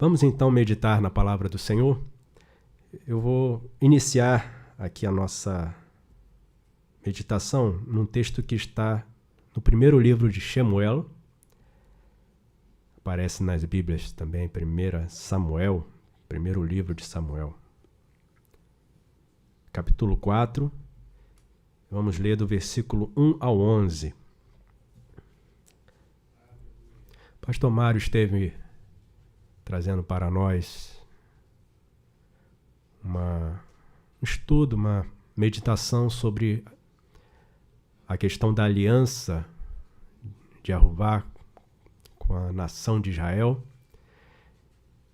Vamos então meditar na palavra do Senhor. Eu vou iniciar aqui a nossa meditação num texto que está no primeiro livro de Shemuel. Aparece nas Bíblias também, 1 Samuel, primeiro livro de Samuel. Capítulo 4, vamos ler do versículo 1 ao 11. Pastor Mário esteve trazendo para nós um estudo, uma meditação sobre a questão da aliança de Yahuvá com a nação de Israel.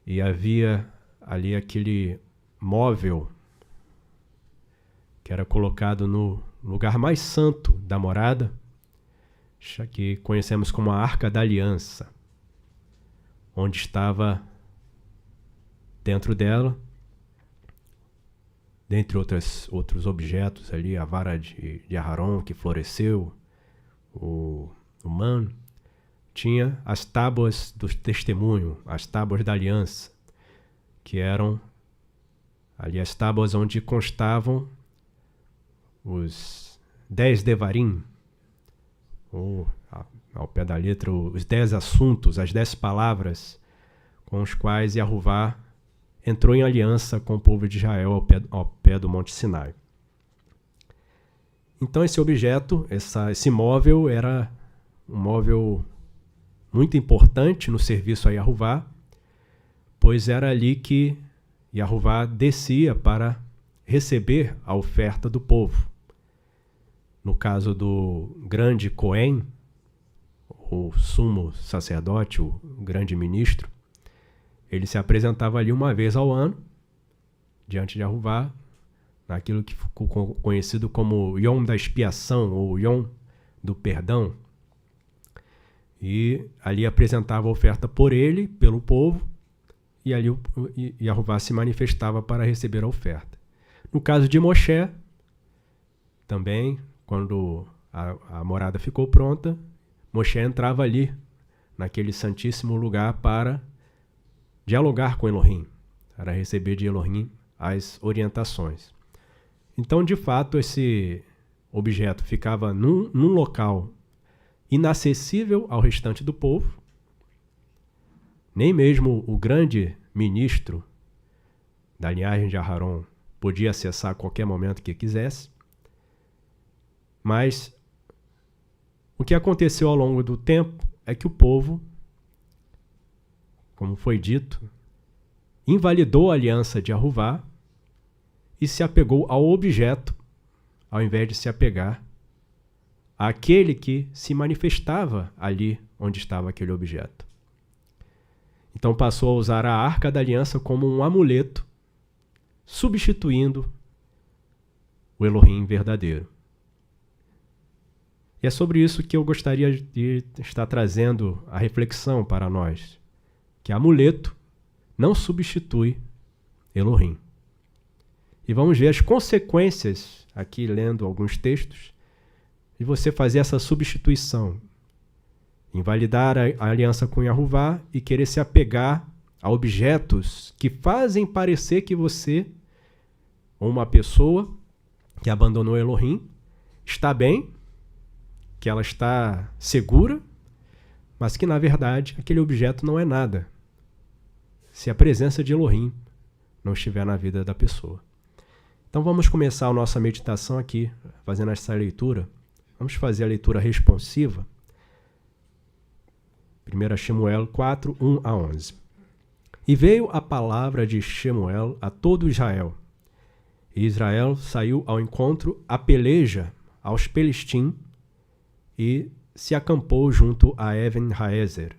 E havia ali aquele móvel que era colocado no lugar mais santo da morada, que conhecemos como a Arca da Aliança, onde estava dentro dela, dentre outros objetos ali, a vara de Aharon que floresceu, o mano, tinha as tábuas do testemunho, as tábuas da aliança, que eram ali as tábuas onde constavam os 10 devarim, ou ao pé da letra, os 10 assuntos, as 10 palavras com os quais Yahuvá entrou em aliança com o povo de Israel ao pé do Monte Sinai. Então esse objeto, esse móvel, era um móvel muito importante no serviço a Yahuvá, pois era ali que Yahuvá descia para receber a oferta do povo. No caso do grande Cohen, o sumo sacerdote, o grande ministro, ele se apresentava ali uma vez ao ano, diante de Yahuvá, naquilo que ficou conhecido como Yom da expiação, ou Yom do perdão. E ali apresentava a oferta por ele, pelo povo, e ali Yahuvá se manifestava para receber a oferta. No caso de Moshe, também, quando a morada ficou pronta, Moshe entrava ali, naquele santíssimo lugar, para dialogar com Elohim, para receber de Elohim as orientações. Então, de fato, esse objeto ficava num local inacessível ao restante do povo. Nem mesmo o grande ministro da linhagem de Aharon podia acessar a qualquer momento que quisesse. Mas o que aconteceu ao longo do tempo é que o povo, como foi dito, invalidou a aliança de Yahuvá e se apegou ao objeto, ao invés de se apegar àquele que se manifestava ali onde estava aquele objeto. Então passou a usar a Arca da Aliança como um amuleto, substituindo o Elohim verdadeiro. E é sobre isso que eu gostaria de estar trazendo a reflexão para nós, que amuleto não substitui Elohim. E vamos ver as consequências, aqui lendo alguns textos, de você fazer essa substituição, invalidar a aliança com Yahuvá e querer se apegar a objetos que fazem parecer que você, ou uma pessoa que abandonou Elohim, está bem, que ela está segura, mas que, na verdade, aquele objeto não é nada, se a presença de Elohim não estiver na vida da pessoa. Então vamos começar a nossa meditação aqui, fazendo essa leitura. Vamos fazer a leitura responsiva. 1 Shemuel 4, 1 a 11. E veio a palavra de Shemuel a todo Israel. E Israel saiu ao encontro a peleja aos Pelistim, e se acampou junto a Even-Haezer.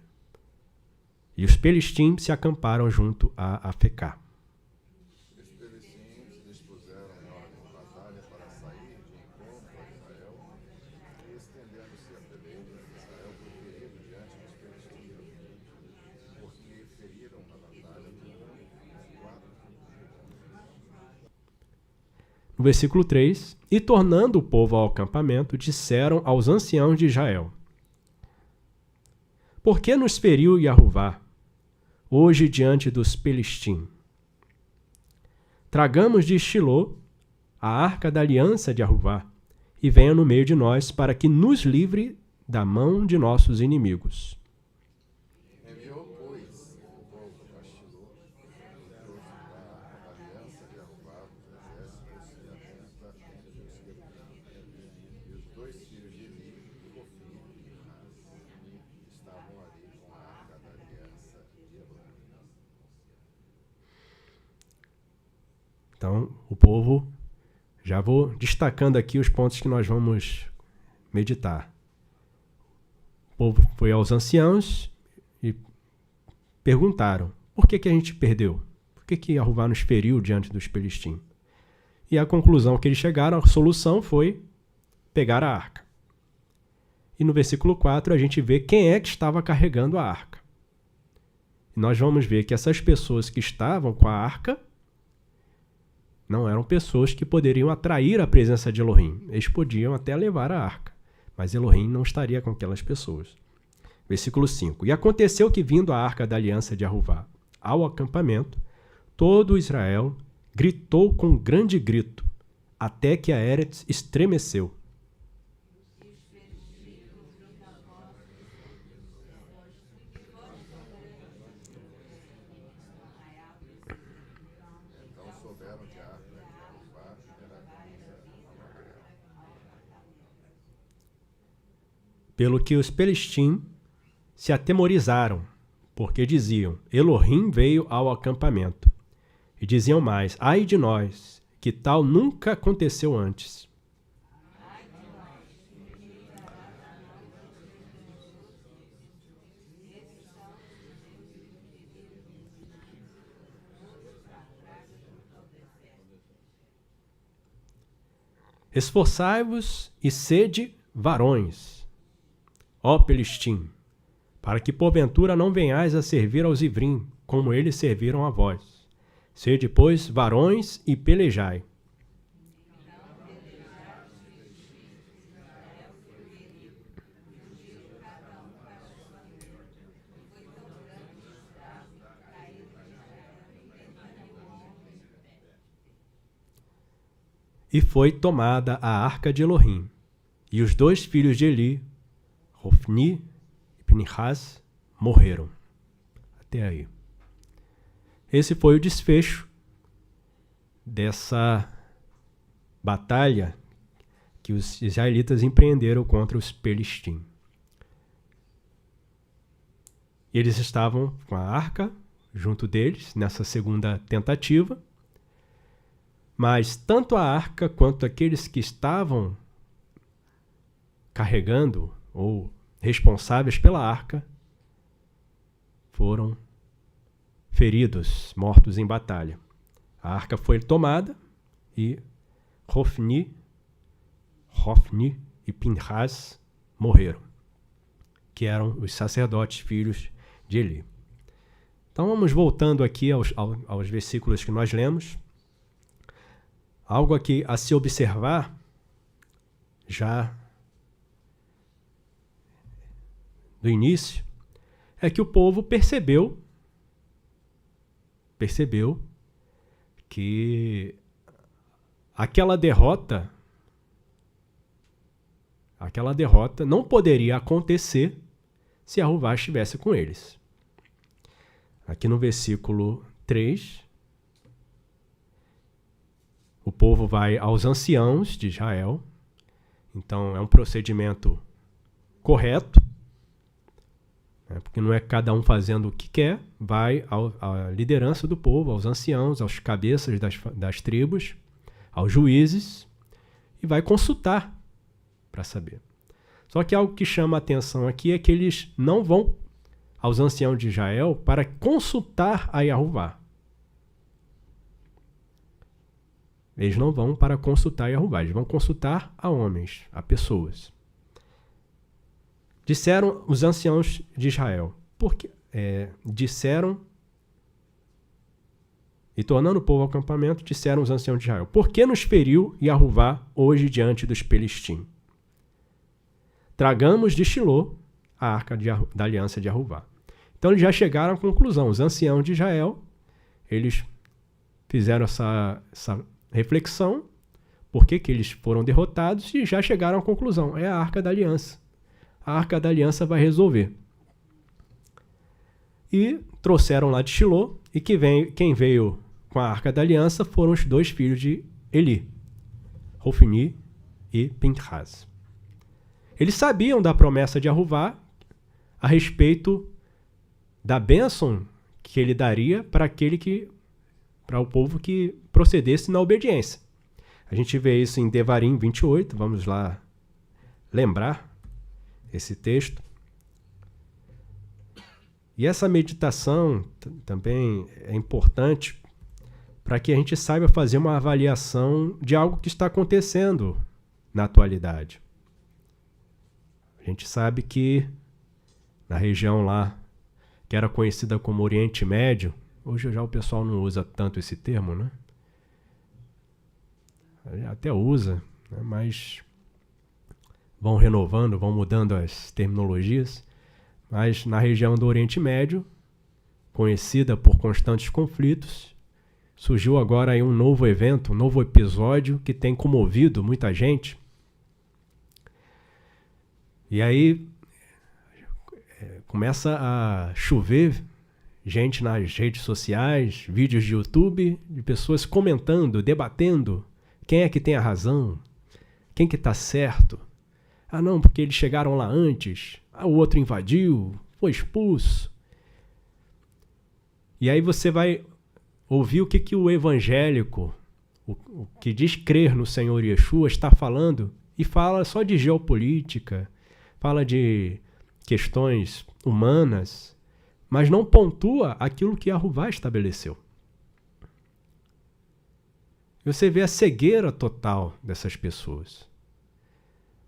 E os Pelistim se acamparam junto a Afecá. Os Pelistim dispuseram em ordem de batalha para sair de encontro a Israel, e estendendo-se a peleja, Israel foi ferido diante dos Pelistim, porque feriram na batalha com 4. No versículo 3, e tornando o povo ao acampamento, disseram aos anciãos de Israel: Por que nos feriu Yahuvá? hoje diante dos Pelistim. Tragamos de Shiló a arca da aliança de Aruvá, e venha no meio de nós, para que nos livre da mão de nossos inimigos. Enviou, pois, o povo a Shiló, e trouxe a aliança de Aruvá dos exércitos e a tenda dos querubins. E os 2 filhos de Eli, Ofni e Pinhas, estavam ali com a arca da aliança de Elohim. Então, o povo, já vou destacando aqui os pontos que nós vamos meditar. O povo foi aos anciãos e perguntaram: por que a gente perdeu? Por que Aruvá nos feriu diante dos Pelistim? E a conclusão que eles chegaram, a solução foi pegar a arca. E no versículo 4 a gente vê quem é que estava carregando a arca. E nós vamos ver que essas pessoas que estavam com a arca não eram pessoas que poderiam atrair a presença de Elohim. Eles podiam até levar a arca, mas Elohim não estaria com aquelas pessoas. Versículo 5. E aconteceu que, vindo a arca da aliança de Aruvá ao acampamento, todo Israel gritou com grande grito, até que a Eretz estremeceu. Então souberam que a arca de Aruvá era vinda a Magrela. Pelo que os Pelistim se atemorizaram, porque diziam: Elohim veio ao acampamento. E diziam mais: ai de nós, que tal nunca aconteceu antes. Esforçai-vos e sede varões, ó Pelistim, para que porventura não venhais a servir aos Ivrim, como eles serviram a vós. Sede, pois, varões e pelejai. E foi tomada a arca de Elohim, e os 2 filhos de Eli, Ofni e Pinhas, morreram. Até aí. Esse foi o desfecho dessa batalha que os israelitas empreenderam contra os Pelistim. Eles estavam com a arca junto deles nessa segunda tentativa, mas tanto a arca quanto aqueles que estavam carregando ou responsáveis pela arca foram feridos, mortos em batalha. A arca foi tomada e Ofni e Pinhas morreram, que eram os sacerdotes filhos de Eli. Então vamos voltando aqui aos versículos que nós lemos. Algo aqui a se observar já do início é que o povo percebeu que aquela derrota não poderia acontecer se Aruvá estivesse com eles. Aqui no versículo 3, o povo vai aos anciãos de Israel. Então é um procedimento correto, porque não é cada um fazendo o que quer, vai à liderança do povo, aos anciãos, aos cabeças das tribos, aos juízes, e vai consultar para saber. Só que algo que chama a atenção aqui é que eles não vão aos anciãos de Israel para consultar a Aruvá. Eles não vão para consultar Aruvá, eles vão consultar a homens, a pessoas. Disseram os anciãos de Israel, e tornando o povo ao acampamento, disseram os anciãos de Israel: por que nos feriu Aruvá hoje diante dos Pelistim? Tragamos de Shiló a arca da aliança de Aruvá. Então eles já chegaram à conclusão. Os anciãos de Israel, eles fizeram essa reflexão, por que eles foram derrotados, e já chegaram à conclusão. É a Arca da Aliança. A Arca da Aliança vai resolver. E trouxeram lá de Shiló, e quem veio com a Arca da Aliança foram os 2 filhos de Eli, Hofni e Pinhas. Eles sabiam da promessa de Yahuvá a respeito da bênção que ele daria para o povo que procedesse na obediência. A gente vê isso em Devarim 28, vamos lá lembrar esse texto. E essa meditação também é importante para que a gente saiba fazer uma avaliação de algo que está acontecendo na atualidade. A gente sabe que na região lá, que era conhecida como Oriente Médio, hoje já o pessoal não usa tanto esse termo, né? Até usa, né? Mas vão renovando, vão mudando as terminologias. Mas na região do Oriente Médio, conhecida por constantes conflitos, surgiu agora aí um novo evento, um novo episódio que tem comovido muita gente. E aí começa a chover gente nas redes sociais, vídeos de YouTube, de pessoas comentando, debatendo quem é que tem a razão, quem que está certo. Ah não, porque eles chegaram lá antes, o outro invadiu, foi expulso. E aí você vai ouvir o que o evangélico, o que diz crer no Senhor Yeshua, está falando, e fala só de geopolítica, fala de questões humanas, mas não pontua aquilo que Yahuvá estabeleceu. Você vê a cegueira total dessas pessoas.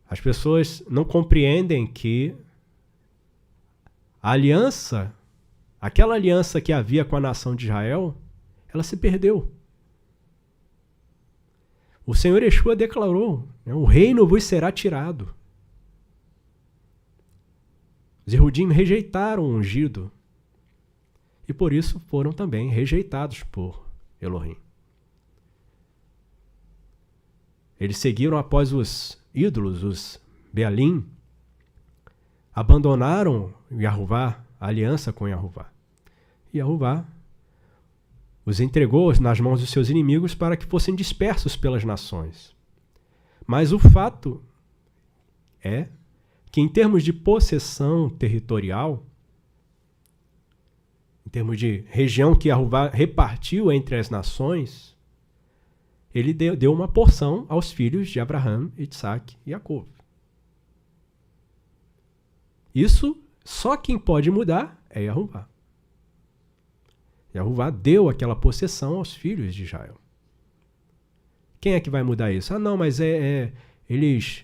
As pessoas não compreendem que a aliança, aquela aliança que havia com a nação de Israel, ela se perdeu. O Senhor Yeshua declarou, né, o reino vos será tirado. Os Yehudim rejeitaram o ungido e por isso foram também rejeitados por Elohim. Eles seguiram após os ídolos, os Bealim, abandonaram Yahuvá, a aliança com Yahuvá. E Yahuvá os entregou nas mãos dos seus inimigos para que fossem dispersos pelas nações. Mas o fato é que em termos de possessão territorial, em termos de região que Yahuvá repartiu entre as nações, ele deu uma porção aos filhos de Abraão, Isaac e Jacó. Isso, só quem pode mudar é Yahuvá. Yahuvá deu aquela possessão aos filhos de Israel. Quem é que vai mudar isso? Ah, não, mas eles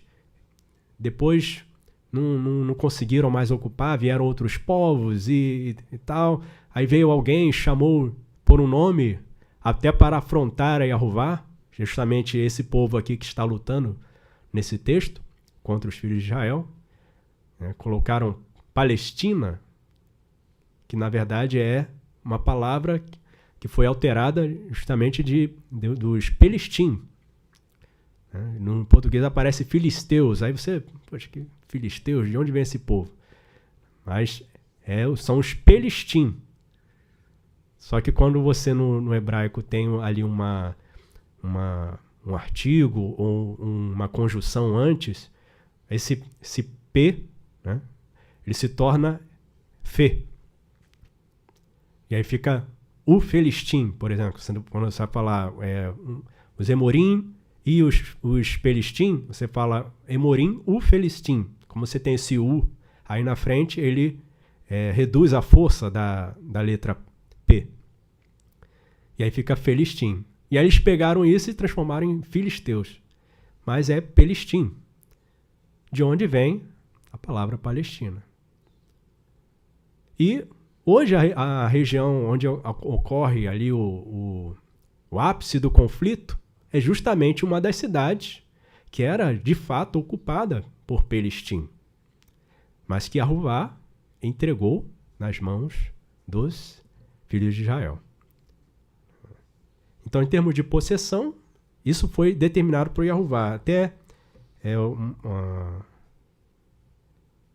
depois não conseguiram mais ocupar, vieram outros povos e tal. Aí veio alguém, chamou por um nome, até para afrontar a Yahuvá, justamente esse povo aqui que está lutando nesse texto contra os filhos de Israel. Colocaram Palestina, que na verdade é uma palavra que foi alterada justamente dos Pelistim. No português aparece filisteus. Aí você, poxa, que filisteus, de onde vem esse povo? Mas são os Pelistim. Só que quando você no hebraico tem ali um artigo ou uma conjunção antes, esse P, né, ele se torna Fe. E aí fica o Felistim, por exemplo. Quando você vai falar os Emorim e os Pelistim, você fala Emorim, o Felistim. Como você tem esse U aí na frente, ele reduz a força da letra P. E aí fica Felistim. E aí eles pegaram isso e transformaram em filisteus. Mas é Pelistim, de onde vem a palavra Palestina. E hoje a região onde ocorre ali o ápice do conflito é justamente uma das cidades que era de fato ocupada por Pelistim, mas que Yahuvá entregou nas mãos dos filhos de Israel. Então, em termos de possessão, isso foi determinado por Yahová. Até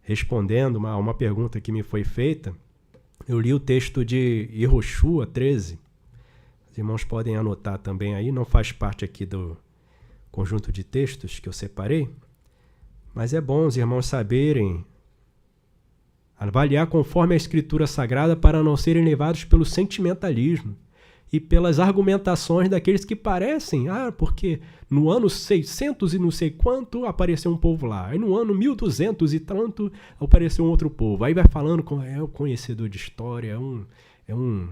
respondendo a uma pergunta que me foi feita, eu li o texto de Yehoshua 13. Os irmãos podem anotar também aí, não faz parte aqui do conjunto de textos que eu separei, mas é bom os irmãos saberem avaliar conforme a Escritura Sagrada para não serem levados pelo sentimentalismo e pelas argumentações daqueles que parecem, porque no ano 600 e não sei quanto apareceu um povo lá, aí no ano 1200 e tanto apareceu um outro povo. Aí vai falando, é um conhecedor de história, é um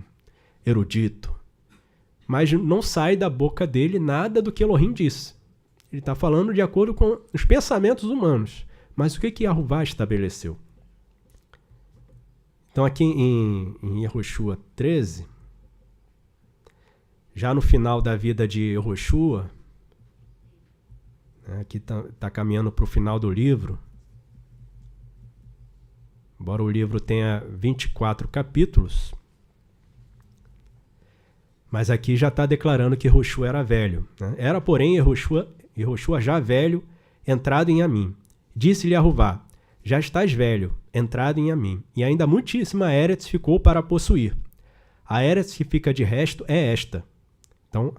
erudito. Mas não sai da boca dele nada do que Elohim disse. Ele está falando de acordo com os pensamentos humanos. Mas o que Yahová estabeleceu? Então aqui em Yehoshua 13, já no final da vida de Yehoshua, aqui está caminhando para o final do livro, embora o livro tenha 24 capítulos, mas aqui já está declarando que Yehoshua era velho. Era, porém, Yehoshua já velho, entrado em Amim. Disse-lhe Yahová: já estás velho, entrado em Amim, e ainda muitíssima Eretz ficou para possuir. A Eretz que fica de resto é esta. Então,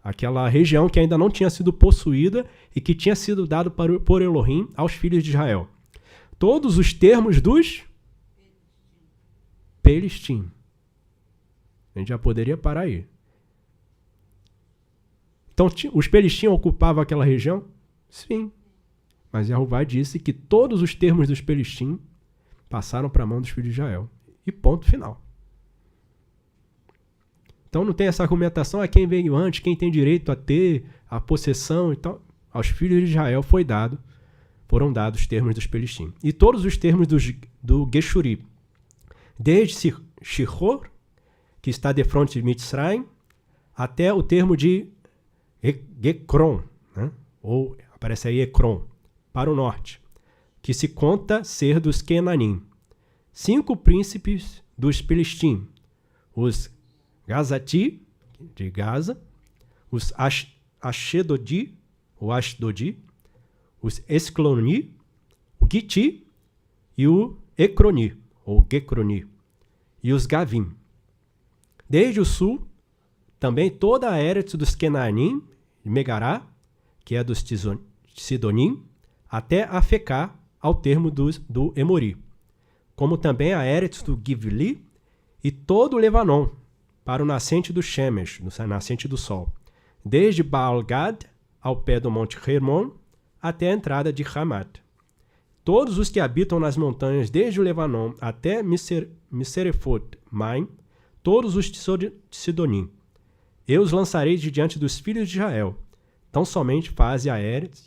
aquela região que ainda não tinha sido possuída e que tinha sido dado por Elohim aos filhos de Israel. Todos os termos dos Pelistim. A gente já poderia parar aí. Então, os Pelistim ocupavam aquela região? Sim. Mas Yahová disse que todos os termos dos Pelistim passaram para a mão dos filhos de Israel. E ponto final. Então não tem essa argumentação, quem veio antes, quem tem direito a ter a possessão e tal. Aos filhos de Israel foram dados os termos dos Pelistim. E todos os termos do Geshuri, desde Shihor, que está de frente de Mitzrayim, até o termo de Ekron, ou aparece aí Ekron, para o norte, que se conta ser dos Kenanim. 5 príncipes dos Pelistim, os Gazati, de Gaza, os Ashdodi, ou Ashdodi, os Escloni, o Giti e o Ecroni, ou Gecroni, e os Gavim. Desde o sul, também toda a Eretz dos Kenanim, de Megará, que é dos Sidonim, até a Fecá, ao termo do Emori, como também a Eretz do Givli e todo o Levanon, para o nascente do Shemesh, nascente do sol, desde Baal-Gad, ao pé do Monte Hermon, até a entrada de Hamat. Todos os que habitam nas montanhas, desde o Levanon até Miserefot-Maim, todos os Sidonim, eu os lançarei de diante dos filhos de Israel. Tão somente faze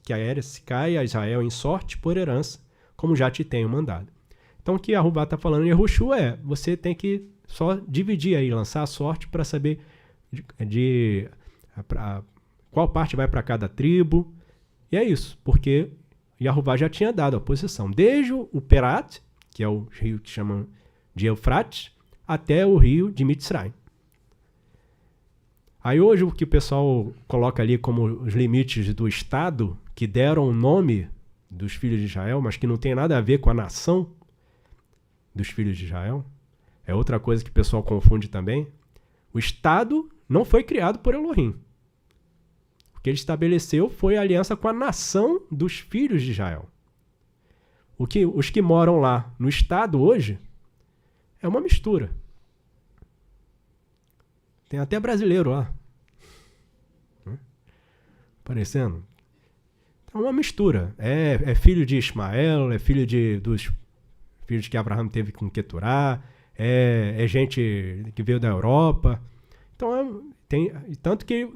que a Eretz caia a Israel em sorte por herança, como já te tenho mandado. Então o que Yahová está falando em Yehoshua você tem que só dividir aí, lançar a sorte para saber qual parte vai para cada tribo. E é isso, porque Yahová já tinha dado a possessão, desde o Perat, que é o rio que chamam de Eufrates, até o rio de Mitzrayim. Aí hoje o que o pessoal coloca ali como os limites do Estado, que deram o nome dos filhos de Israel, mas que não tem nada a ver com a nação dos filhos de Israel, é outra coisa que o pessoal confunde também. O Estado não foi criado por Elohim. O que ele estabeleceu foi a aliança com a nação dos filhos de Israel. Os que moram lá no Estado hoje é uma mistura. Tem até brasileiro lá. Aparecendo. É uma mistura. É filho de Ismael, é filho dos filhos que Abraão teve com Queturá, é gente que veio da Europa. Então, tanto que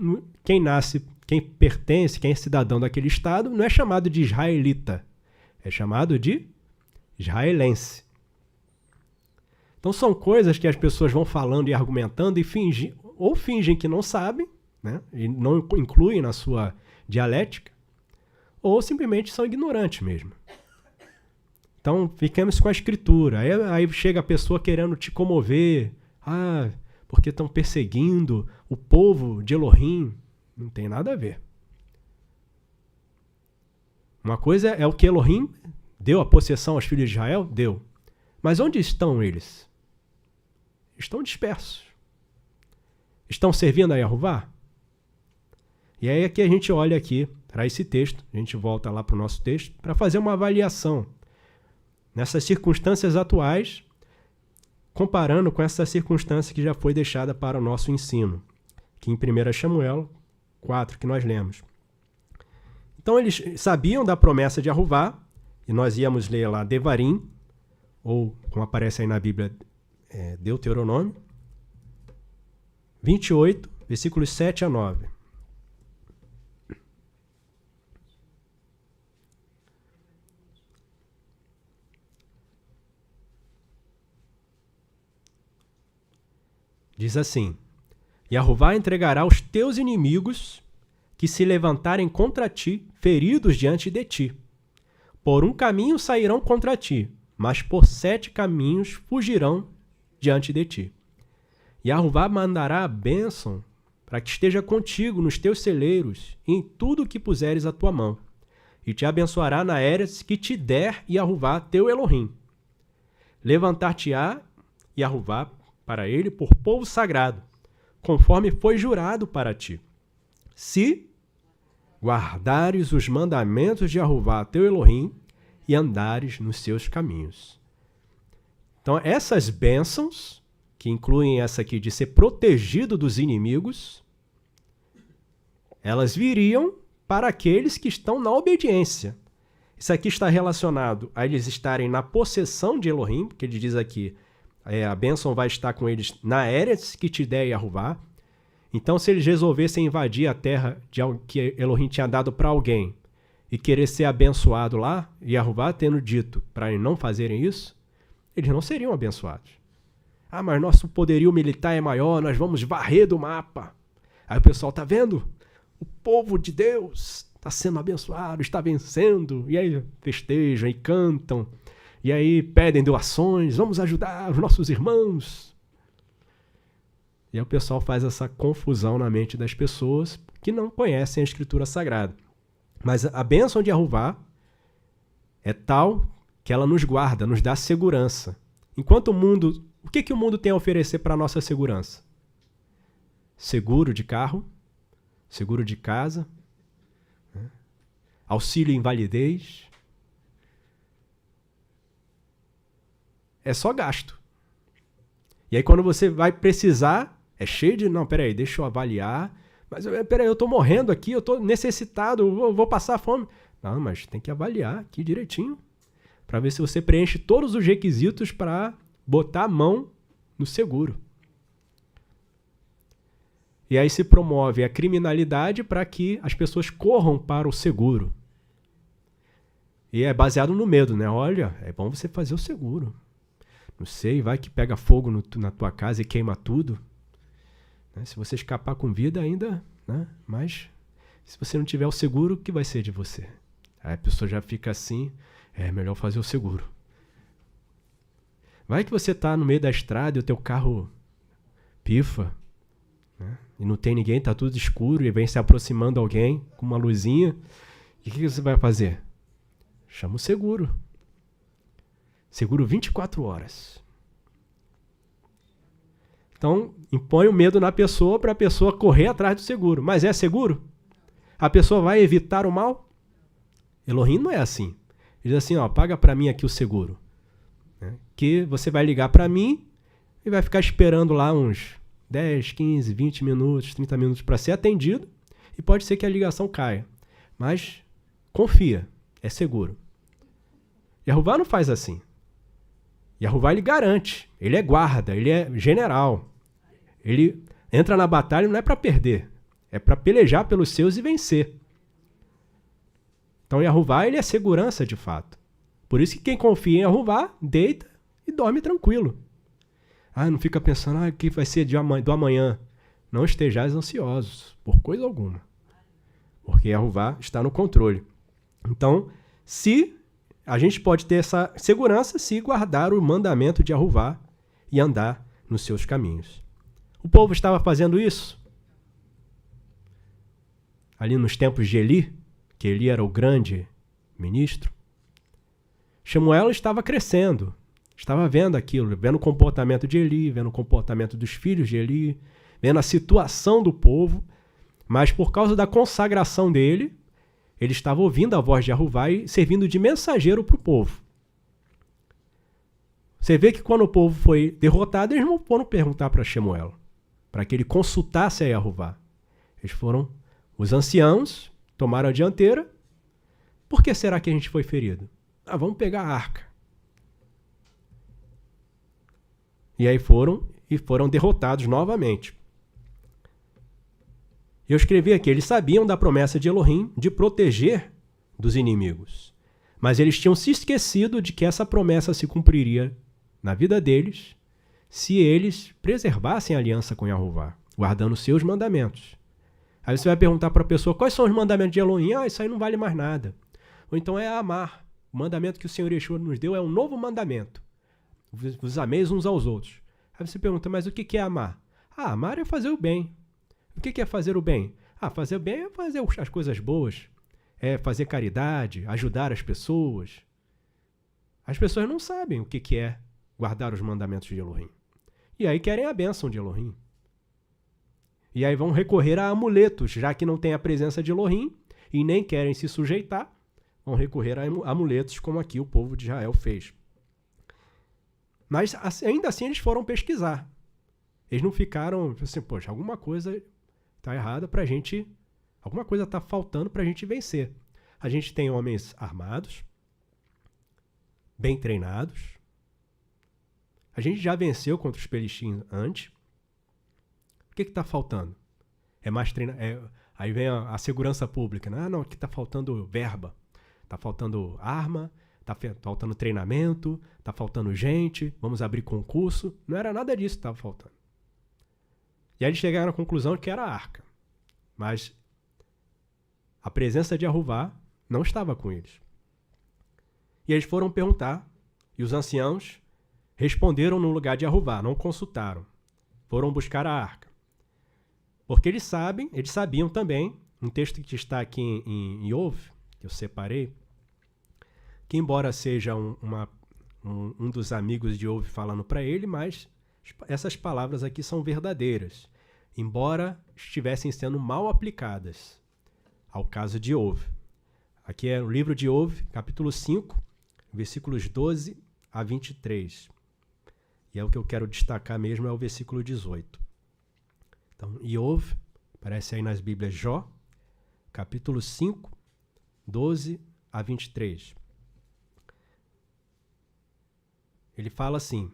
quem nasce, quem pertence, quem é cidadão daquele estado, não é chamado de israelita, é chamado de israelense. Então são coisas que as pessoas vão falando e argumentando e fingem que não sabem, né, e não incluem na sua dialética, ou simplesmente são ignorantes mesmo. Então, fiquemos com a Escritura. Aí chega a pessoa querendo te comover. Porque estão perseguindo o povo de Elohim. Não tem nada a ver. Uma coisa é o que Elohim deu a possessão aos filhos de Israel? Deu. Mas onde estão eles? Estão dispersos. Estão servindo a Yahová? E aí aqui a gente olha aqui para esse texto, a gente volta lá para o nosso texto, para fazer uma avaliação nessas circunstâncias atuais, comparando com essa circunstância que já foi deixada para o nosso ensino, que em 1 Samuel 4, que nós lemos. Então eles sabiam da promessa de Yahová, e nós íamos ler lá Devarim, ou como aparece aí na Bíblia, Deuteronômio, 28, versículos 7 a 9. Diz assim: Yahová entregará os teus inimigos que se levantarem contra ti, feridos diante de ti. Por um caminho sairão contra ti, mas por 7 caminhos fugirão diante de ti. Yahová mandará a bênção para que esteja contigo nos teus celeiros e em tudo o que puseres a tua mão, e te abençoará na Eretz que te der Yahová teu Elohim. Levantar-te-á Yahová para ele por povo sagrado, conforme foi jurado para ti. Se guardares os mandamentos de Yahová teu Elohim e andares nos seus caminhos. Então, essas bênçãos, que incluem essa aqui de ser protegido dos inimigos, elas viriam para aqueles que estão na obediência. Isso aqui está relacionado a eles estarem na possessão de Elohim, que ele diz aqui, a bênção vai estar com eles na Eretz que te der Yahová. Então, se eles resolvessem invadir a terra que Elohim tinha dado para alguém e querer ser abençoado lá, Yahová tendo dito para eles não fazerem isso, eles não seriam abençoados. Mas nosso poderio militar é maior, nós vamos varrer do mapa. Aí o pessoal está vendo? O povo de Deus está sendo abençoado, está vencendo. E aí festejam e cantam. E aí pedem doações, vamos ajudar os nossos irmãos. E aí o pessoal faz essa confusão na mente das pessoas que não conhecem a Escritura Sagrada. Mas a bênção de Yahová é tal que ela nos guarda, nos dá segurança. Enquanto o mundo... O que o mundo tem a oferecer para a nossa segurança? Seguro de carro, seguro de casa, auxílio invalidez. É só gasto. E aí quando você vai precisar, é cheio de... Não, peraí, deixa eu avaliar. Mas peraí, eu estou morrendo aqui, eu estou necessitado, vou passar fome. Não, mas tem que avaliar aqui direitinho, para ver se você preenche todos os requisitos para botar a mão no seguro. E aí se promove a criminalidade para que as pessoas corram para o seguro. E é baseado no medo, né? Olha, é bom você fazer o seguro. Não sei, vai que pega fogo na tua casa e queima tudo. Né? Se você escapar com vida ainda, né? Mas se você não tiver o seguro, o que vai ser de você? Aí a pessoa já fica assim, é melhor fazer o seguro. Vai que você está no meio da estrada e o teu carro pifa, né? E não tem ninguém, está tudo escuro e vem se aproximando alguém com uma luzinha. E o que você vai fazer? Chama o seguro. Seguro 24 horas. Então, impõe o medo na pessoa para a pessoa correr atrás do seguro. Mas é seguro? A pessoa vai evitar o mal? Elohim não é assim. Ele diz assim, paga para mim aqui o seguro. Que você vai ligar para mim e vai ficar esperando lá uns 10, 15, 20 minutos, 30 minutos para ser atendido e pode ser que a ligação caia. Mas confia, é seguro. Yahová não faz assim. Yahová ele garante, ele é guarda, ele é general. Ele entra na batalha não é para perder, é para pelejar pelos seus e vencer. Então Yahová ele é segurança de fato. Por isso que quem confia em Yahová deita e dorme tranquilo. Não fica pensando, o que vai ser do amanhã. Não estejais ansiosos, por coisa alguma. Porque Yahová está no controle. Então, se A gente pode ter essa segurança se guardar o mandamento de Yahuvá e andar nos seus caminhos. O povo estava fazendo isso ali nos tempos de Eli, que Eli era o grande ministro. Shemuel estava crescendo, estava vendo aquilo, vendo o comportamento de Eli, vendo o comportamento dos filhos de Eli, vendo a situação do povo, mas por causa da consagração dele, ele estava ouvindo a voz de Yahuvá e servindo de mensageiro para o povo. Você vê que quando o povo foi derrotado, eles não foram perguntar para Shemuel, para que ele consultasse a Yahuvá. Eles foram, os anciãos tomaram a dianteira. Por que será que a gente foi ferido? Vamos pegar a arca. E aí foram derrotados novamente. Eu escrevi aqui, eles sabiam da promessa de Elohim de proteger dos inimigos. Mas eles tinham se esquecido de que essa promessa se cumpriria na vida deles se eles preservassem a aliança com Yahuvá, guardando seus mandamentos. Aí você vai perguntar para a pessoa, quais são os mandamentos de Elohim? Isso aí não vale mais nada. Ou então é amar. O mandamento que o Senhor Yeshua nos deu é um novo mandamento. Vos ameis uns aos outros. Aí você pergunta, mas o que é amar? Amar é fazer o bem. O que é fazer o bem? Fazer o bem é fazer as coisas boas. É fazer caridade, ajudar as pessoas. As pessoas não sabem o que é guardar os mandamentos de Elohim. E aí querem a bênção de Elohim. E aí vão recorrer a amuletos, já que não tem a presença de Elohim e nem querem se sujeitar, vão recorrer a amuletos, como aqui o povo de Israel fez. Mas ainda assim eles foram pesquisar. Eles não ficaram assim, poxa, alguma coisa está errada para a gente, alguma coisa está faltando para a gente vencer. A gente tem homens armados, bem treinados. A gente já venceu contra os pelishtim antes. O que está faltando? É mais treinamento. Aí vem a segurança pública. Né? Não, aqui está faltando verba. Está faltando arma, está faltando treinamento, está faltando gente, vamos abrir concurso. Não era nada disso que estava faltando. E aí eles chegaram à conclusão que era a arca. Mas a presença de Yahuvá não estava com eles. E eles foram perguntar, e os anciãos responderam no lugar de Yahuvá, não consultaram. Foram buscar a arca. Porque eles sabiam também, um texto que está aqui em Iov, que eu separei, que embora seja um dos amigos de Iov falando para ele, mas essas palavras aqui são verdadeiras, embora estivessem sendo mal aplicadas ao caso de Iov. Aqui é o livro de Iov, capítulo 5, versículos 12 a 23. E é o que eu quero destacar mesmo, é o versículo 18. Então, Iov, aparece aí nas Bíblias Jó, capítulo 5, 12 a 23. Ele fala assim,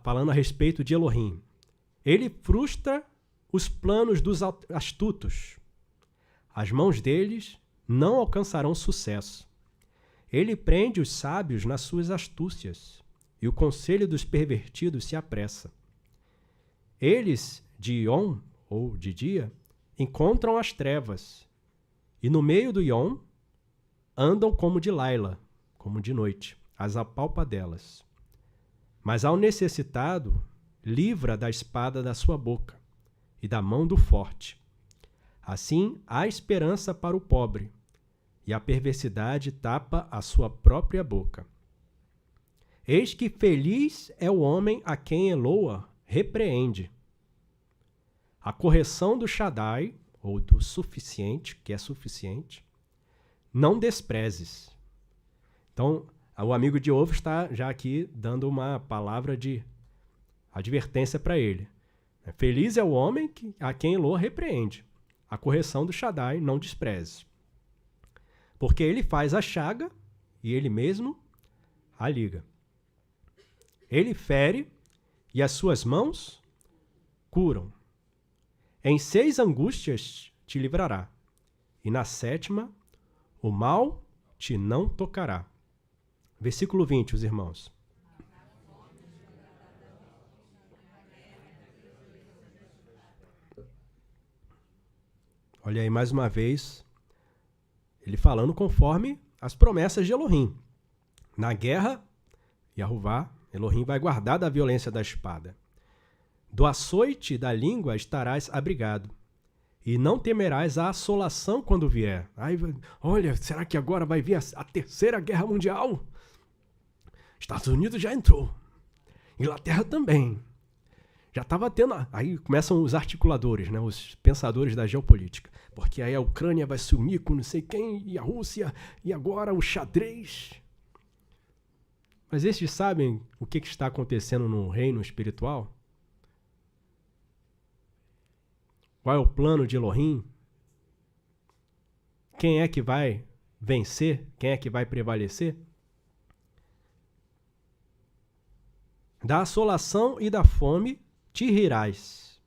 falando a respeito de Elohim. Ele frustra os planos dos astutos. As mãos deles não alcançarão sucesso. Ele prende os sábios nas suas astúcias, e o conselho dos pervertidos se apressa. Eles, de Iom, ou de dia, encontram as trevas, e no meio do Iom andam como de Laila, como de noite, as apalpa delas. Mas ao necessitado, livra da espada da sua boca e da mão do forte. Assim, há esperança para o pobre, e a perversidade tapa a sua própria boca. Eis que feliz é o homem a quem Eloa repreende. A correção do Shaddai, ou do suficiente, que é suficiente, não desprezes. Então, o amigo de Iov está já aqui dando uma palavra de advertência para ele. Feliz é o homem a quem Eloa repreende. A correção do Shaddai não despreze. Porque ele faz a chaga e ele mesmo a liga. Ele fere e as suas mãos curam. Em 6 angústias te livrará, e na 7ª o mal te não tocará. Versículo 20, os irmãos. Olha aí mais uma vez, ele falando conforme as promessas de Elohim. Na guerra, Yahová, Elohim vai guardar da violência da espada. Do açoite da língua estarás abrigado. E não temerás a assolação quando vier. Ai, olha, será que agora vai vir a Terceira Guerra Mundial? Estados Unidos já entrou. Inglaterra também. Já estava tendo... Aí começam os articuladores, né, os pensadores da geopolítica. Porque aí a Ucrânia vai se unir com não sei quem, e a Rússia, e agora o xadrez. Mas esses sabem o que está acontecendo no reino espiritual? Qual é o plano de Elohim? Quem é que vai vencer? Quem é que vai prevalecer? Da assolação e da fome te rirás.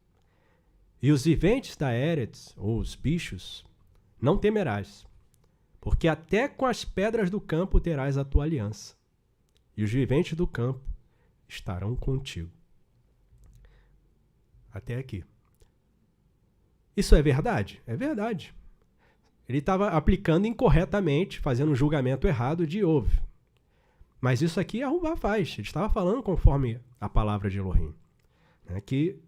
E os viventes da Eretz, ou os bichos, não temerás. Porque até com as pedras do campo terás a tua aliança. E os viventes do campo estarão contigo. Até aqui. Isso é verdade? É verdade. Ele estava aplicando incorretamente, fazendo um julgamento errado de Iov. Mas isso aqui Yahová faz. Ele estava falando conforme a palavra de Elohim. Né? Que,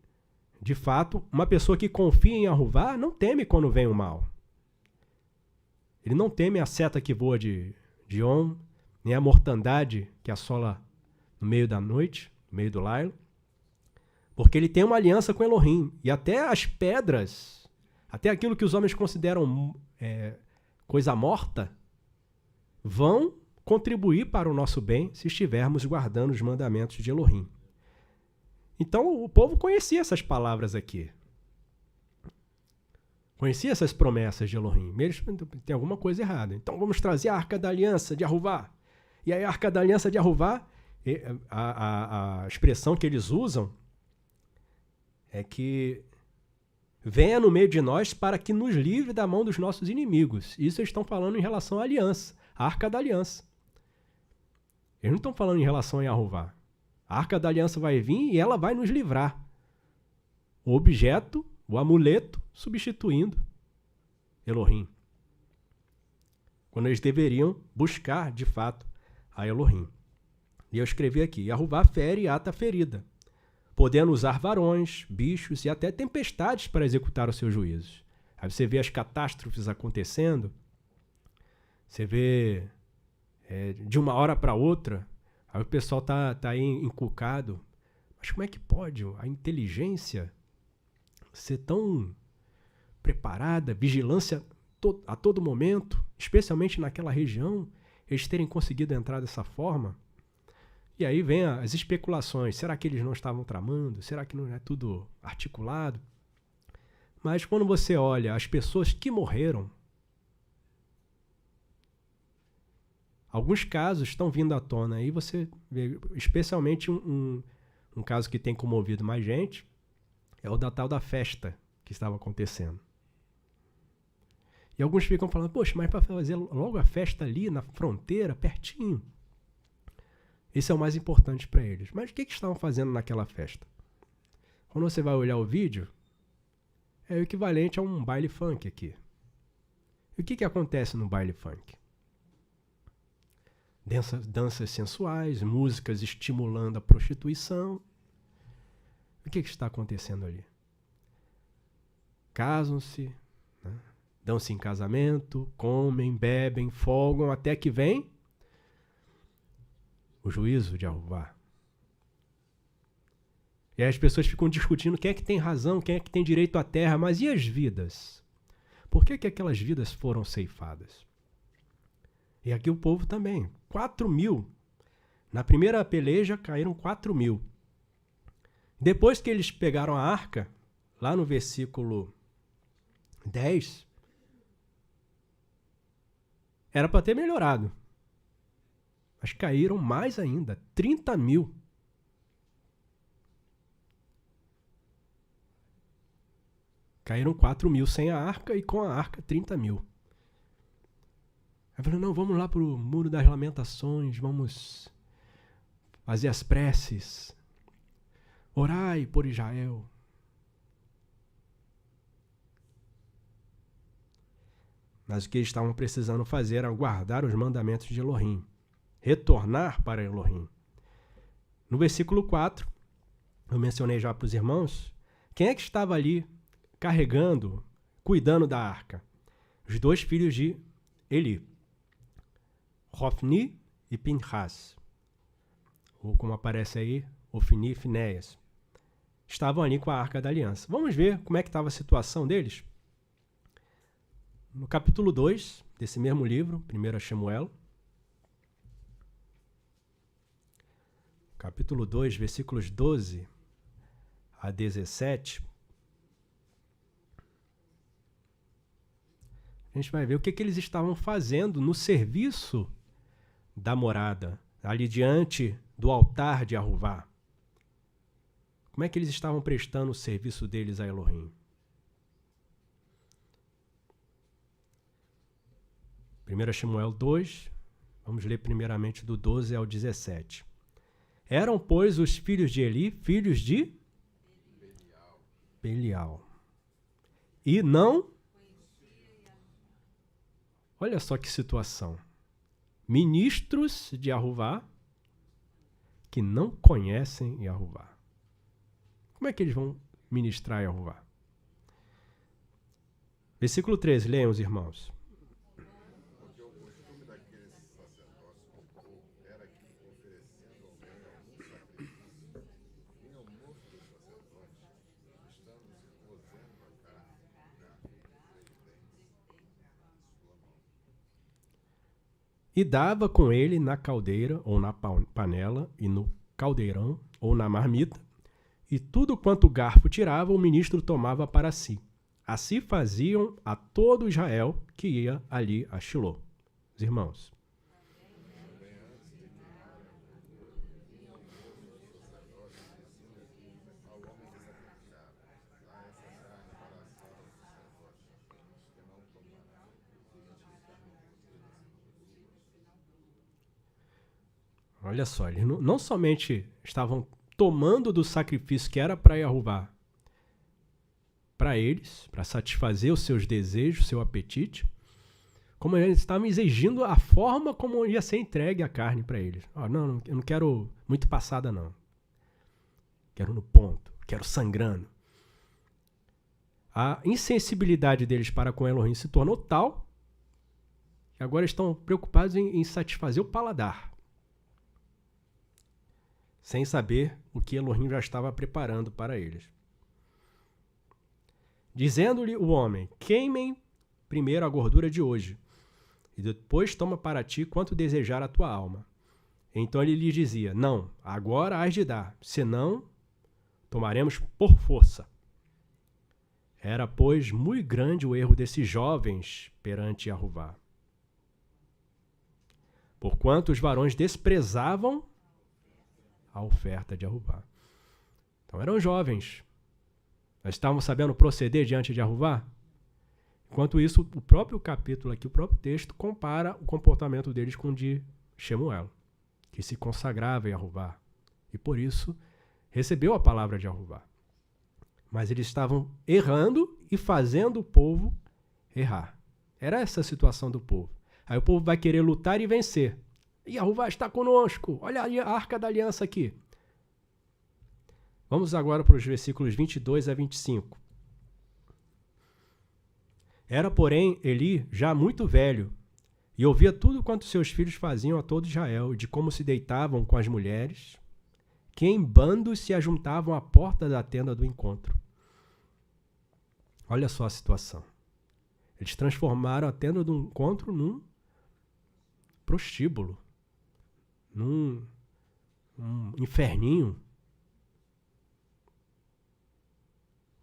de fato, uma pessoa que confia em Yahová não teme quando vem o mal. Ele não teme a seta que voa de On, nem a mortandade que assola no meio da noite, no meio do lailo. Porque ele tem uma aliança com Elohim. E até as pedras, até aquilo que os homens consideram coisa morta, vão contribuir para o nosso bem se estivermos guardando os mandamentos de Elohim. Então o povo conhecia essas palavras aqui. Conhecia essas promessas de Elohim. Eles tem alguma coisa errada. Então vamos trazer a Arca da Aliança de Yahová. E aí a Arca da Aliança de Yahová, a expressão que eles usam é que venha no meio de nós para que nos livre da mão dos nossos inimigos. Isso eles estão falando em relação à aliança, a Arca da Aliança. Eles não estão falando em relação a Yahová. A Arca da Aliança vai vir e ela vai nos livrar. O objeto, o amuleto, substituindo Elohim. Quando eles deveriam buscar, de fato, a Elohim. E eu escrevi aqui, Yahová fere e ata ferida, podendo usar varões, bichos e até tempestades para executar os seus juízos. Aí você vê as catástrofes acontecendo, você vê de uma hora para outra, aí o pessoal tá aí encucado. Mas como é que pode a inteligência ser tão preparada, vigilância a todo momento, especialmente naquela região, eles terem conseguido entrar dessa forma? E aí vem as especulações. Será que eles não estavam tramando? Será que não é tudo articulado? Mas quando você olha as pessoas que morreram, alguns casos estão vindo à tona. Aí você vê, especialmente um caso que tem comovido mais gente, é o da tal da festa que estava acontecendo. E alguns ficam falando, poxa, mas para fazer logo a festa ali na fronteira, pertinho. Esse é o mais importante para eles. Mas o que estavam fazendo naquela festa? Quando você vai olhar o vídeo, é o equivalente a um baile funk aqui. E o que acontece no baile funk? Danças sensuais, músicas estimulando a prostituição. O que está acontecendo ali? Casam-se, né? Dão-se em casamento, comem, bebem, folgam, até que vem o juízo de Yahová. E aí as pessoas ficam discutindo quem é que tem razão, quem é que tem direito à terra, mas e as vidas? Por que aquelas vidas foram ceifadas? E aqui o povo também. 4.000. Na primeira peleja caíram 4.000. Depois que eles pegaram a arca, lá no versículo 10, era para ter melhorado. Mas caíram mais ainda, 30.000. Caíram 4.000 sem a arca e com a arca 30.000. Aí falou, não, vamos lá para o Muro das Lamentações, vamos fazer as preces, orai por Israel. Mas o que eles estavam precisando fazer era guardar os mandamentos de Elohim, retornar para Elohim. No versículo 4, eu mencionei já para os irmãos, quem é que estava ali carregando, cuidando da arca? Os 2 filhos de Eli, Hofni e Pinhas, ou como aparece aí, Ofni e Finéias, estavam ali com a Arca da Aliança. Vamos ver como é que estava a situação deles? No capítulo 2 desse mesmo livro, 1 Samuel, capítulo 2, versículos 12 a 17, a gente vai ver o que eles estavam fazendo no serviço da morada, ali diante do altar de Aruvá. Como é que eles estavam prestando o serviço deles a Elohim? 1 Samuel 2, vamos ler primeiramente do 12 ao 17. Eram, pois, os filhos de Eli, filhos de Belial. E não... Olha só que situação. Ministros de Aruvá que não conhecem Aruvá. Como é que eles vão ministrar Aruvá? Versículo 13, leiam os irmãos. Porque o costume daqueles sacerdotes do povo era que, oferecendo ao rei algum sacrifício, vinha o moço do sacerdote, estando se cozendo a carne, garfo, 3 dentes, sua mão. E dava com ele na caldeira, ou na panela, e no caldeirão, ou na marmita, e tudo quanto o garfo tirava, o ministro tomava para si. Assim faziam a todo Israel que ia ali a Shiló. Os irmãos. Olha só, eles não somente estavam tomando do sacrifício que era para Aruvá, para eles, para satisfazer os seus desejos, seu apetite, como eles estavam exigindo a forma como ia ser entregue a carne para eles. Não, eu não quero muito passada, não. Quero no ponto, quero sangrando. A insensibilidade deles para com Elohim se tornou tal que agora estão preocupados em satisfazer o paladar, sem saber o que Elohim já estava preparando para eles. Dizendo-lhe o homem, queimem primeiro a gordura de hoje, e depois toma para ti quanto desejar a tua alma. Então ele lhes dizia, não, agora hás de dar, senão tomaremos por força. Era, pois, muito grande o erro desses jovens perante Aruvá. Porquanto os varões desprezavam a oferta de Aruvá. Então eram jovens. Nós estávamos sabendo proceder diante de Aruvá? Enquanto isso, o próprio capítulo aqui, o próprio texto, compara o comportamento deles com o de Shemuel, que se consagrava em Aruvá. E por isso recebeu a palavra de Aruvá. Mas eles estavam errando e fazendo o povo errar. Era essa a situação do povo. Aí o povo vai querer lutar e vencer. E Aruvá está conosco. Olha a Arca da Aliança aqui. Vamos agora para os versículos 22 a 25. Era, porém, Eli já muito velho, e ouvia tudo quanto seus filhos faziam a todo Israel, de como se deitavam com as mulheres, que em bandos se ajuntavam à porta da tenda do encontro. Olha só a situação. Eles transformaram a tenda do encontro num prostíbulo, num inferninho.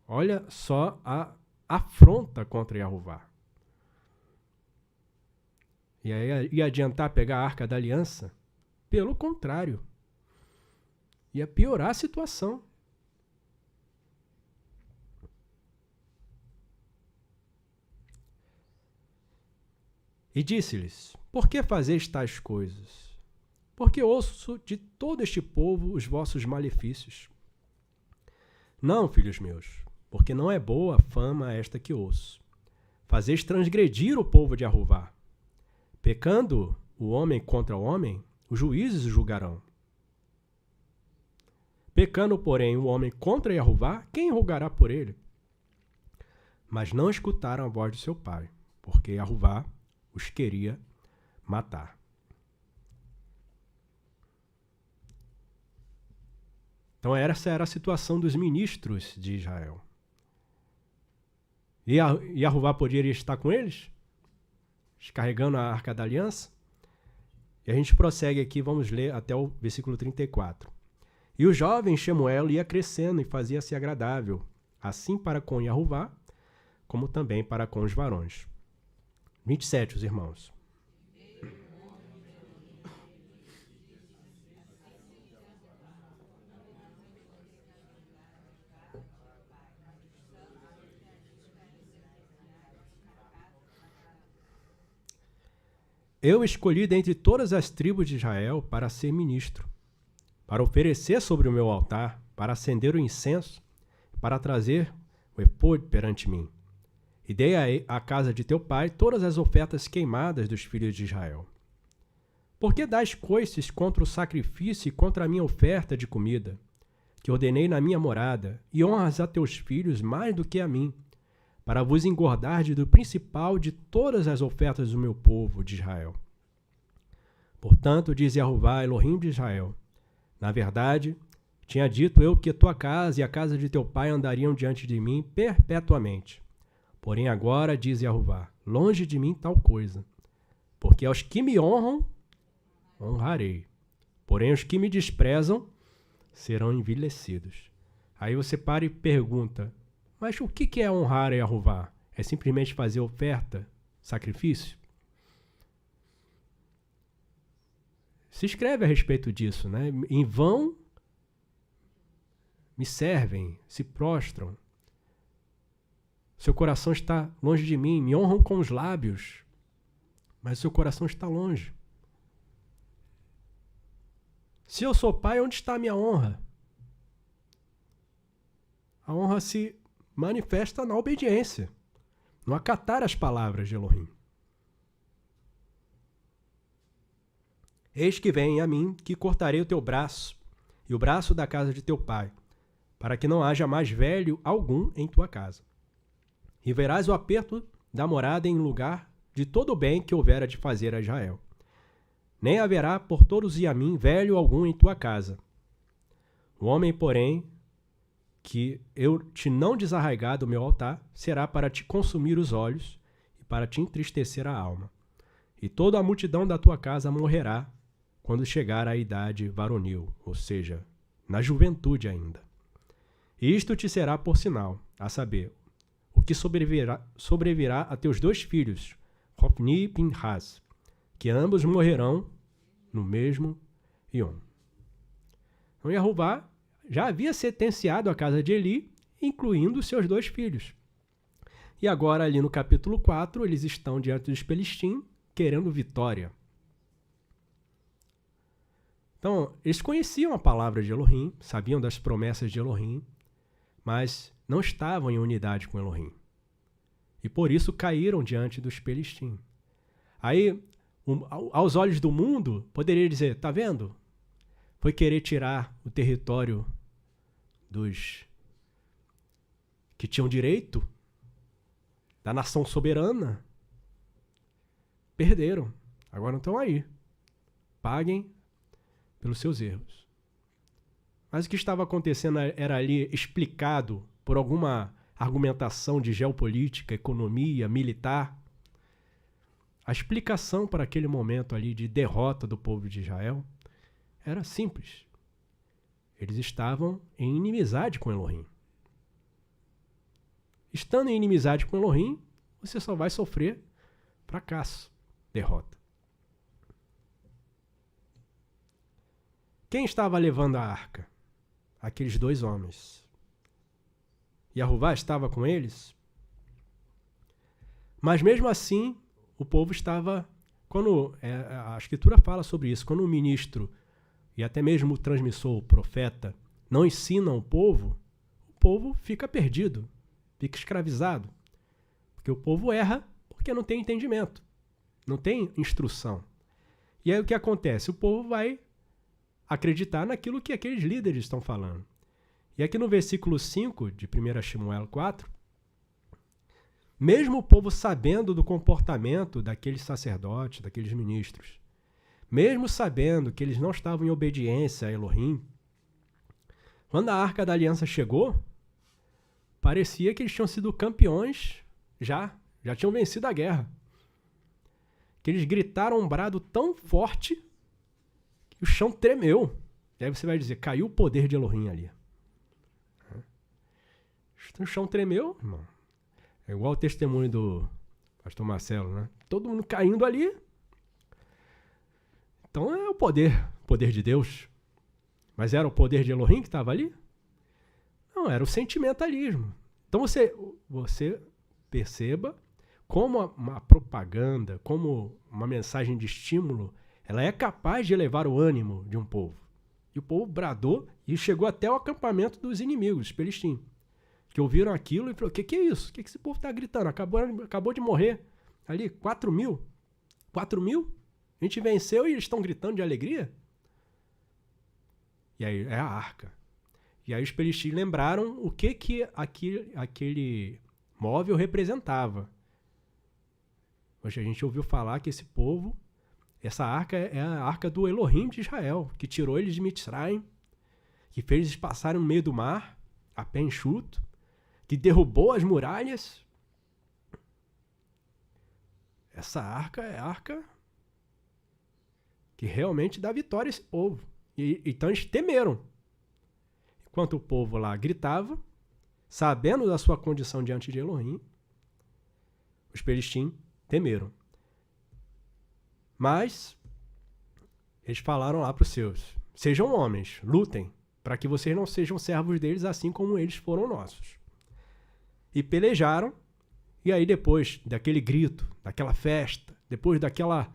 Olha só a afronta contra Aruvá. E aí ia adiantar pegar a Arca da Aliança? Pelo contrário. Ia piorar a situação. E disse-lhes, por que fazeis tais coisas? Porque ouço de todo este povo os vossos malefícios. Não, filhos meus, porque não é boa a fama esta que ouço. fazeis transgredir o povo de Yahuvá. Pecando o homem contra o homem, os juízes o julgarão. Pecando, porém, o homem contra Yahuvá, quem julgará por ele? Mas não escutaram a voz de seu pai, porque Yahuvá os queria matar. Então essa era a situação dos ministros de Israel. E Yahuvá poderia estar com eles? Descarregando a Arca da Aliança? E a gente prossegue aqui, vamos ler até o versículo 34. E o jovem Shemuel ia crescendo e fazia-se agradável, assim para com Yahuvá, como também para com os varões. 27, os irmãos. Eu escolhi dentre todas as tribos de Israel para ser ministro, para oferecer sobre o meu altar, para acender o incenso, para trazer o efode perante mim. E dei à casa de teu pai todas as ofertas queimadas dos filhos de Israel. Por que dás coices contra o sacrifício e contra a minha oferta de comida, que ordenei na minha morada, e honras a teus filhos mais do que a mim, para vos engordardes do principal de todas as ofertas do meu povo de Israel? Portanto, diz Yahuvá, Elohim de Israel, na verdade, tinha dito eu que tua casa e a casa de teu pai andariam diante de mim perpetuamente. Porém agora, diz Yahuvá, longe de mim tal coisa, porque aos que me honram, honrarei. Porém os que me desprezam serão envilecidos. Aí você para e pergunta, mas o que é honrar a Yahuvá? É simplesmente fazer oferta, sacrifício? Se escreve a respeito disso, né? Em vão me servem, se prostram. Seu coração está longe de mim, me honram com os lábios, mas seu coração está longe. Se eu sou pai, onde está a minha honra? A honra se manifesta na obediência, no acatar as palavras de Elohim. Eis que vem a mim, que cortarei o teu braço e o braço da casa de teu pai, para que não haja mais velho algum em tua casa. E verás o aperto da morada em lugar de todo o bem que houvera de fazer a Israel. Nem haverá por todos e a mim velho algum em tua casa. O homem, porém, que eu te não desarraigar do meu altar, será para te consumir os olhos e para te entristecer a alma. E toda a multidão da tua casa morrerá quando chegar à idade varonil, ou seja, na juventude ainda. E isto te será por sinal, a saber, o que sobrevirá a teus 2 filhos, Hofni e Pinhas, que ambos morrerão no mesmo Yom. Então Yahuvá já havia sentenciado a casa de Eli, incluindo seus 2 filhos. E agora, ali no capítulo 4, eles estão diante dos Pelistim, querendo vitória. Então, eles conheciam a palavra de Elohim, sabiam das promessas de Elohim, mas não estavam em unidade com Elohim. E por isso caíram diante dos Pelistim. Aí, aos olhos do mundo, poderia dizer, tá vendo? Foi querer tirar o território dos que tinham direito, da nação soberana. Perderam. Agora não estão aí. Paguem pelos seus erros. Mas o que estava acontecendo era ali explicado por alguma argumentação de geopolítica, economia, militar. A explicação para aquele momento ali de derrota do povo de Israel era simples. Eles estavam em inimizade com Elohim. Estando em inimizade com Elohim, você só vai sofrer fracasso, derrota. Quem estava levando a arca? Aqueles 2 homens. Yahuvá estava com eles? Mas mesmo assim, o povo estava... a Escritura fala sobre isso. Quando o ministro e até mesmo o transmissor, o profeta, não ensinam o povo fica perdido, fica escravizado. Porque o povo erra porque não tem entendimento, não tem instrução. E aí o que acontece? O povo vai acreditar naquilo que aqueles líderes estão falando. E aqui no versículo 5 de 1 Samuel 4, mesmo o povo sabendo do comportamento daqueles sacerdotes, daqueles ministros, mesmo sabendo que eles não estavam em obediência a Elohim, quando a Arca da Aliança chegou, parecia que eles tinham sido campeões já tinham vencido a guerra. Que eles gritaram um brado tão forte que o chão tremeu. E aí você vai dizer, caiu o poder de Elohim ali. O chão tremeu, irmão. É igual o testemunho do pastor Marcelo, né? Todo mundo caindo ali. Então é o poder de Deus. Mas era o poder de Elohim que estava ali? Não, era o sentimentalismo. Então você perceba como uma propaganda, como uma mensagem de estímulo, ela é capaz de elevar o ânimo de um povo. E o povo bradou e chegou até o acampamento dos inimigos, Pelistim, que ouviram aquilo e falaram, o que é isso? O que esse povo está gritando? Acabou de morrer ali, 4 mil? 4 mil? A gente venceu e eles estão gritando de alegria? E aí é a arca. E aí os Pelistim lembraram o que aquele móvel representava. Hoje a gente ouviu falar que esse povo, essa arca é a arca do Elohim de Israel, que tirou eles de Mitzrayim, que fez eles passarem no meio do mar, a pé enxuto, que derrubou as muralhas. Essa arca é a arca que realmente dá vitória a esse povo. Então eles temeram. Enquanto o povo lá gritava, sabendo da sua condição diante de Elohim, os Pelistim temeram. Mas eles falaram lá para os seus, sejam homens, lutem, para que vocês não sejam servos deles assim como eles foram nossos. E pelejaram, e aí depois daquele grito, daquela festa, depois daquela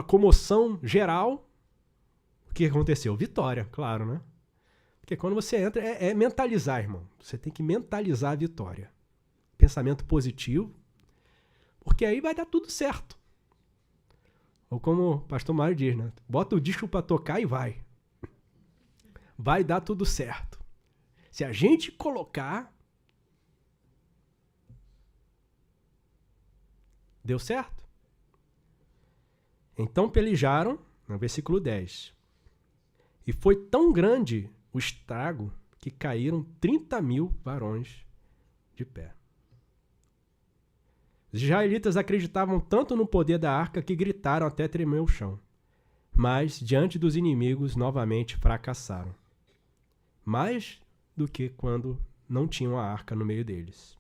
comoção geral, o que aconteceu? Vitória, claro, né? Porque quando você entra, é mentalizar, irmão. Você tem que mentalizar a vitória. Pensamento positivo, porque aí vai dar tudo certo. Ou como o pastor Mário diz, né? Bota o disco para tocar e vai. Vai dar tudo certo. Se a gente colocar, deu certo? Então pelejaram, no versículo 10. E foi tão grande o estrago que caíram 30 mil varões de pé. Os israelitas acreditavam tanto no poder da arca que gritaram até tremer o chão. Mas, diante dos inimigos, novamente fracassaram. Mais do que quando não tinham a arca no meio deles.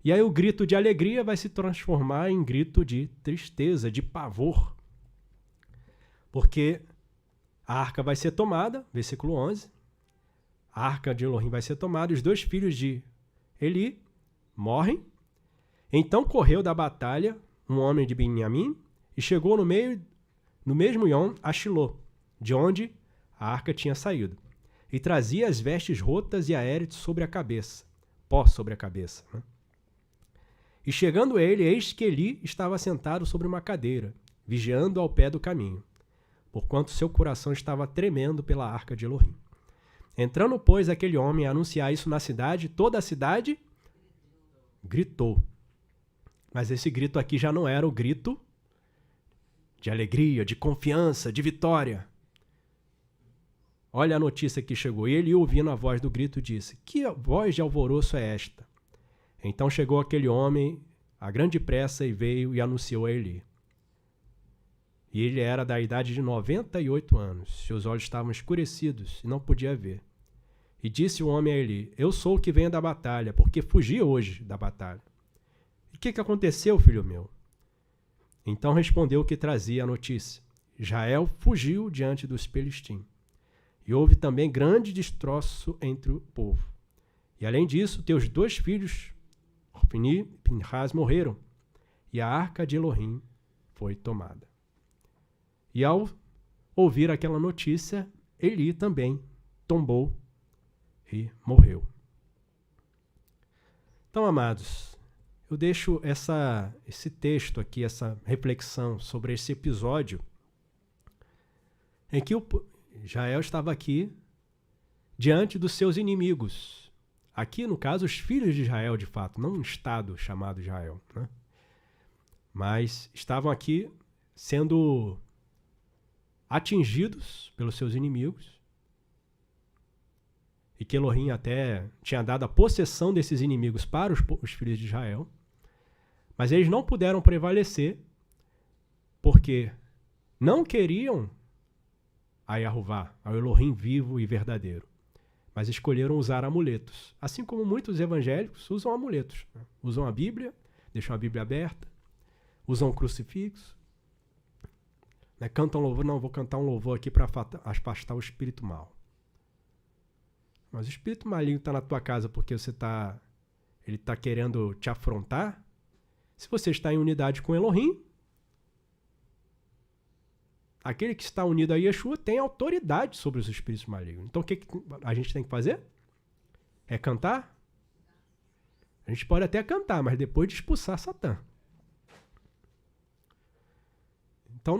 E aí o grito de alegria vai se transformar em grito de tristeza, de pavor. Porque a arca vai ser tomada, versículo 11. A arca de Elohim vai ser tomada, os 2 filhos de Eli morrem. Então correu da batalha um homem de Benjamim e chegou no mesmo Yom a Shiló, de onde a arca tinha saído. E trazia as vestes rotas e aéreos sobre a cabeça, pó sobre a cabeça, né? E chegando ele, eis que Eli estava sentado sobre uma cadeira, vigiando ao pé do caminho, porquanto seu coração estava tremendo pela arca de Elohim. Entrando, pois, aquele homem a anunciar isso na cidade, toda a cidade gritou. Mas esse grito aqui já não era o grito de alegria, de confiança, de vitória. Olha a notícia que chegou. E ele, ouvindo a voz do grito, disse, que voz de alvoroço é esta? Então chegou aquele homem a grande pressa e veio e anunciou a Eli. E ele era da idade de 98 anos. Seus olhos estavam escurecidos e não podia ver. E disse o homem a Eli, eu sou o que venho da batalha, porque fugi hoje da batalha. E o que aconteceu, filho meu? Então respondeu o que trazia a notícia. Israel fugiu diante dos Pelistim. E houve também grande destroço entre o povo. E além disso, teus 2 filhos, Ofni e Pinhas, morreram. E a arca de Elohim foi tomada. E ao ouvir aquela notícia, Eli também tombou e morreu. Então, amados, eu deixo esse texto aqui, essa reflexão sobre esse episódio em que Israel estava aqui diante dos seus inimigos. Aqui, no caso, os filhos de Israel, de fato, não um estado chamado Israel, né? Mas estavam aqui sendo atingidos pelos seus inimigos, e que Elohim até tinha dado a possessão desses inimigos para os filhos de Israel, mas eles não puderam prevalecer porque não queriam a Yahová, ao Elohim vivo e verdadeiro, mas escolheram usar amuletos, assim como muitos evangélicos usam amuletos, né? Usam a Bíblia, deixam a Bíblia aberta, usam o crucifixo, né? Cantam louvor, não, vou cantar um louvor aqui para afastar o espírito mal. Mas o espírito maligno está na tua casa porque ele está querendo te afrontar. Se você está em unidade com Elohim, aquele que está unido a Yeshua tem autoridade sobre os espíritos malignos. Então o que a gente tem que fazer? É cantar? A gente pode até cantar, mas depois de expulsar Satã. Então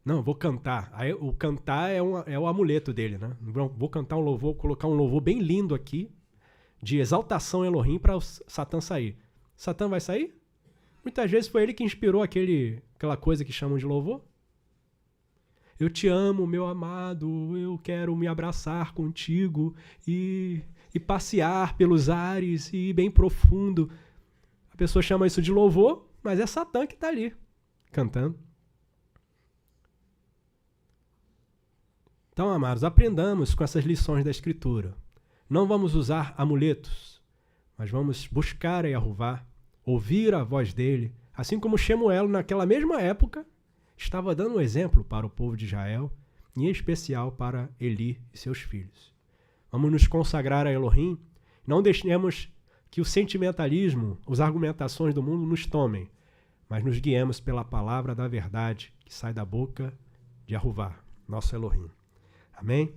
não, vou cantar. Aí, o cantar é o amuleto dele, né? Vou cantar um louvor, colocar um louvor bem lindo aqui, de exaltação Elohim para o Satã sair. Satã vai sair? Muitas vezes foi ele que inspirou aquela coisa que chamam de louvor. Eu te amo, meu amado, eu quero me abraçar contigo e passear pelos ares e ir bem profundo. A pessoa chama isso de louvor, mas é Satã que está ali, cantando. Então, amados, aprendamos com essas lições da Escritura. Não vamos usar amuletos, mas vamos buscar a Yahová, ouvir a voz dele, assim como Shemuel, naquela mesma época, estava dando um exemplo para o povo de Israel, em especial para Eli e seus filhos. Vamos nos consagrar a Elohim, não deixemos que o sentimentalismo, as argumentações do mundo nos tomem, mas nos guiemos pela palavra da verdade que sai da boca de Yahová, nosso Elohim. Amém?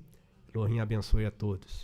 Elohim abençoe a todos.